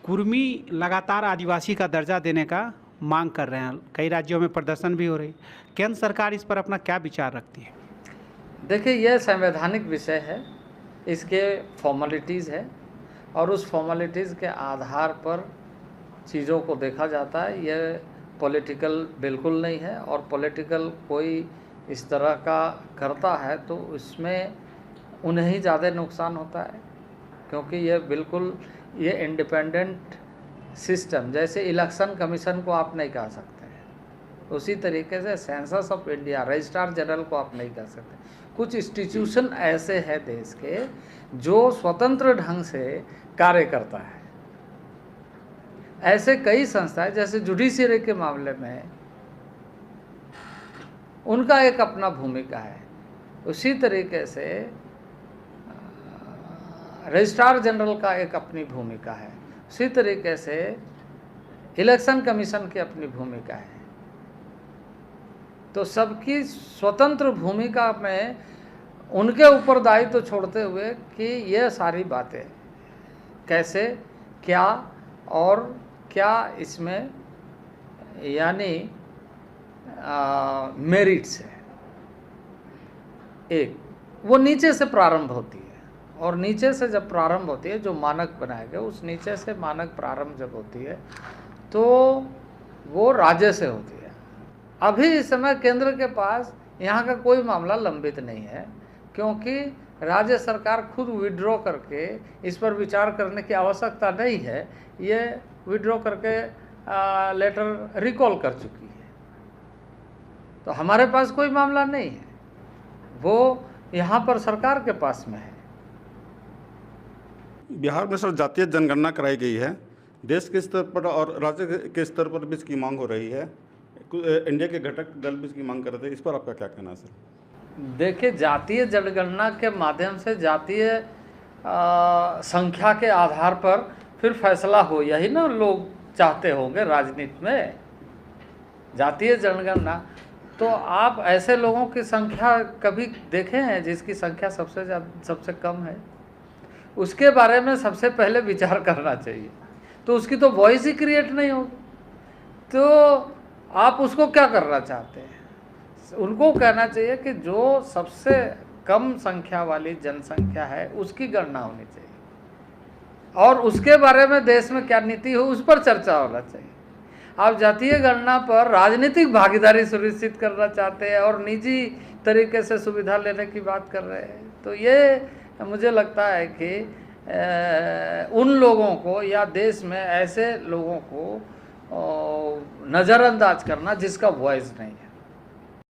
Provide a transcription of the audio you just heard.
कुर्मी लगातार आदिवासी का दर्जा देने का मांग कर रहे हैं, कई राज्यों में प्रदर्शन भी हो रही। केंद्र सरकार इस पर अपना क्या विचार रखती है? देखिए, यह संवैधानिक विषय है, इसके फॉर्मेलिटीज़ है और उस फॉर्मेलिटीज़ के आधार पर चीज़ों को देखा जाता है। यह पॉलिटिकल बिल्कुल नहीं है, और पॉलिटिकल कोई इस तरह का करता है तो उसमें उन्हें ही ज़्यादा नुकसान होता है, क्योंकि ये इंडिपेंडेंट सिस्टम, जैसे इलेक्शन कमीशन को आप नहीं कह सकते हैं, उसी तरीके से census of India, registrar general को आप नहीं कह सकते। कुछ इंस्टीट्यूशन ऐसे हैं देश के जो स्वतंत्र ढंग से कार्य करता है। ऐसे कई संस्थाएं, जैसे जुडिशियरी के मामले में उनका एक अपना भूमिका है, उसी तरीके से रजिस्ट्रार जनरल का एक अपनी भूमिका है, उसी तरीके से इलेक्शन कमीशन की अपनी भूमिका है। तो सबकी स्वतंत्र भूमिका में उनके ऊपर दायित्व छोड़ते हुए कि ये सारी बातें कैसे, क्या और क्या इसमें यानी मेरिट्स है, एक वो नीचे से प्रारंभ होती है, और नीचे से जब प्रारंभ होती है, जो मानक बनाए गए उस नीचे से मानक प्रारंभ जब होती है तो वो राज्य से होती है। अभी इस समय केंद्र के पास यहाँ का कोई मामला लंबित नहीं है, क्योंकि राज्य सरकार खुद विड्रॉ करके इस पर विचार करने की आवश्यकता नहीं है, ये विड्रॉ करके लेटर रिकॉल कर चुकी है। तो हमारे पास कोई मामला नहीं है, वो यहाँ पर सरकार के पास में है। बिहार में सर जातीय जनगणना कराई गई है, देश के स्तर पर और राज्य के स्तर पर भी इसकी मांग हो रही है। इंडिया के घटक दल भी इसकी मांग कर रहे थे, इस पर आपका क्या कहना है सर? देखिए, जातीय जनगणना के माध्यम से जातीय संख्या के आधार पर फिर फैसला हो, यही ना लोग चाहते होंगे राजनीति में, जातीय जनगणना। तो आप ऐसे लोगों की संख्या कभी देखे हैं जिसकी संख्या सबसे कम है? उसके बारे में सबसे पहले विचार करना चाहिए। तो उसकी तो वॉइस ही क्रिएट नहीं होगी, तो आप उसको क्या करना चाहते हैं? उनको कहना चाहिए कि जो सबसे कम संख्या वाली जनसंख्या है उसकी गणना होनी चाहिए, और उसके बारे में देश में क्या नीति हो उस पर चर्चा होना चाहिए। आप जातीय गणना पर राजनीतिक भागीदारी सुनिश्चित करना चाहते हैं और निजी तरीके से सुविधा लेने की बात कर रहे हैं, तो ये मुझे लगता है कि उन लोगों को या देश में ऐसे लोगों को नज़रअंदाज करना जिसका वॉइस नहीं है।